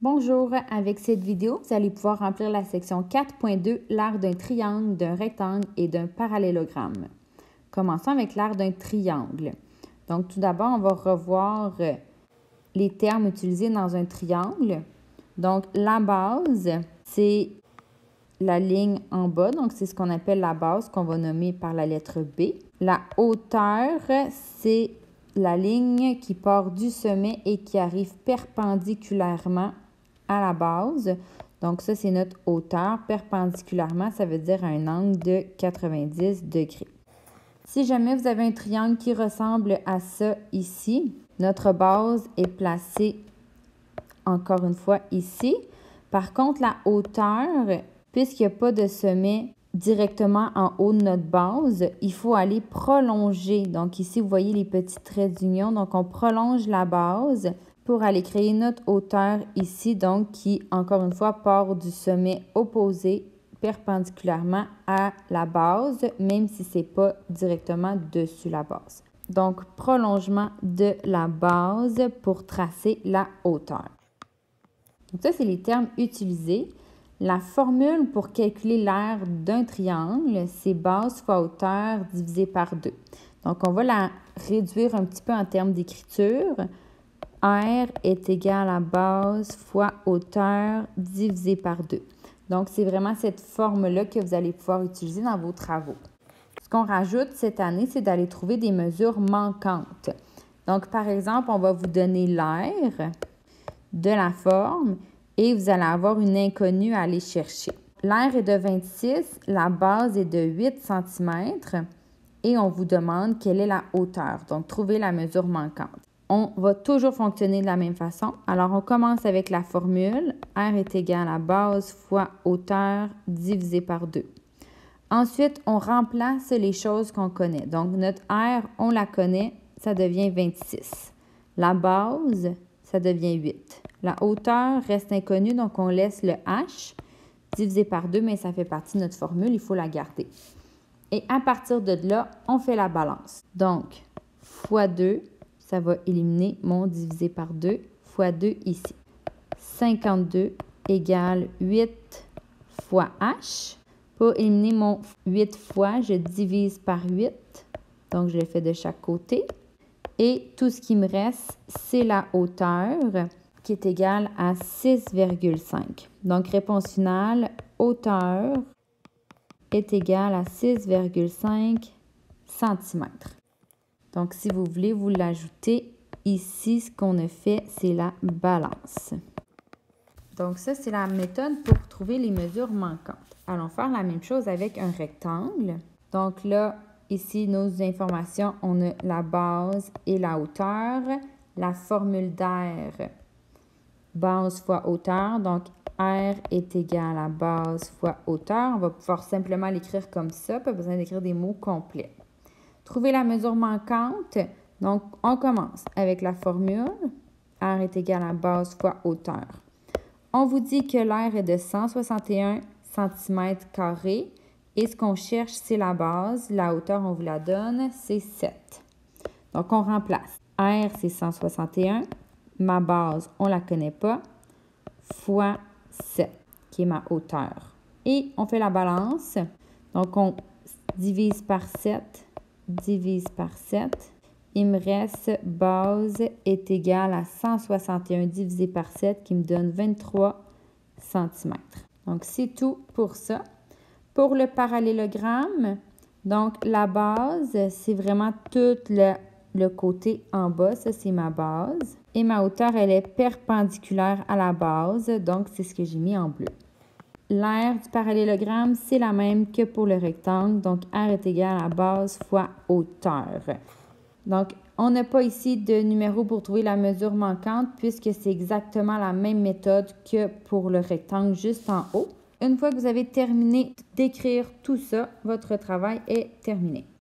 Bonjour, avec cette vidéo, vous allez pouvoir remplir la section 4.2, l'art d'un triangle, d'un rectangle et d'un parallélogramme. Commençons avec l'art d'un triangle. Donc, tout d'abord, on va revoir les termes utilisés dans un triangle. Donc, la base, c'est la ligne en bas, donc c'est ce qu'on appelle la base qu'on va nommer par la lettre B. La hauteur, c'est la ligne qui part du sommet et qui arrive perpendiculairement à la base. Donc ça, c'est notre hauteur. Perpendiculairement, ça veut dire un angle de 90 degrés. Si jamais vous avez un triangle qui ressemble à ça ici, notre base est placée encore une fois ici. Par contre, la hauteur, puisqu'il n'y a pas de sommet directement en haut de notre base, il faut aller prolonger. Donc ici, vous voyez les petits traits d'union. Donc, on prolonge la base pour aller créer notre hauteur ici, donc qui, encore une fois, part du sommet opposé perpendiculairement à la base, même si ce n'est pas directement dessus la base. Donc, prolongement de la base pour tracer la hauteur. Donc ça, c'est les termes utilisés. La formule pour calculer l'aire d'un triangle, c'est base fois hauteur divisé par 2. Donc, on va la réduire un petit peu en termes d'écriture. R est égal à base fois hauteur divisé par 2. Donc, c'est vraiment cette forme-là que vous allez pouvoir utiliser dans vos travaux. Ce qu'on rajoute cette année, c'est d'aller trouver des mesures manquantes. Donc, par exemple, on va vous donner l'aire de la forme et vous allez avoir une inconnue à aller chercher. L'aire est de 26, la base est de 8 cm et on vous demande quelle est la hauteur. Donc, trouvez la mesure manquante. On va toujours fonctionner de la même façon. Alors, on commence avec la formule. R est égal à base fois hauteur divisé par 2. Ensuite, on remplace les choses qu'on connaît. Donc, notre R, on la connaît, ça devient 26. La base, ça devient 8. La hauteur reste inconnue, donc on laisse le H divisé par 2, mais ça fait partie de notre formule, il faut la garder. Et à partir de là, on fait la balance. Donc, fois 2, ça va éliminer mon divisé par 2 fois 2 ici. 52 égale 8 fois H. Pour éliminer mon 8 fois, je divise par 8. Donc, je le fais de chaque côté. Et tout ce qui me reste, c'est la hauteur qui est égale à 6,5. Donc, réponse finale, hauteur est égale à 6,5 cm. Donc, si vous voulez, vous l'ajoutez. Ici, ce qu'on a fait, c'est la balance. Donc, ça, c'est la méthode pour trouver les mesures manquantes. Allons faire la même chose avec un rectangle. Donc là, ici, nos informations, on a la base et la hauteur. La formule d'air, base fois hauteur. Donc, R est égal à base fois hauteur. On va pouvoir simplement l'écrire comme ça, pas besoin d'écrire des mots complets. Trouver la mesure manquante. Donc, on commence avec la formule. R est égal à base fois hauteur. On vous dit que l'aire est de 161 cm² et ce qu'on cherche, c'est la base. La hauteur, on vous la donne, c'est 7. Donc, on remplace. R, c'est 161. Ma base, on ne la connaît pas, fois 7, qui est ma hauteur. Et on fait la balance. Donc, on divise par 7, divise par 7. Il me reste base est égale à 161 divisé par 7 qui me donne 23 cm. Donc, c'est tout pour ça. Pour le parallélogramme, donc la base, c'est vraiment tout le côté en bas. Ça, c'est ma base. Et ma hauteur, elle est perpendiculaire à la base. Donc, c'est ce que j'ai mis en bleu. L'aire du parallélogramme, c'est la même que pour le rectangle. Donc, R est égal à base fois hauteur. Donc, on n'a pas ici de numéro pour trouver la mesure manquante puisque c'est exactement la même méthode que pour le rectangle juste en haut. Une fois que vous avez terminé d'écrire tout ça, votre travail est terminé.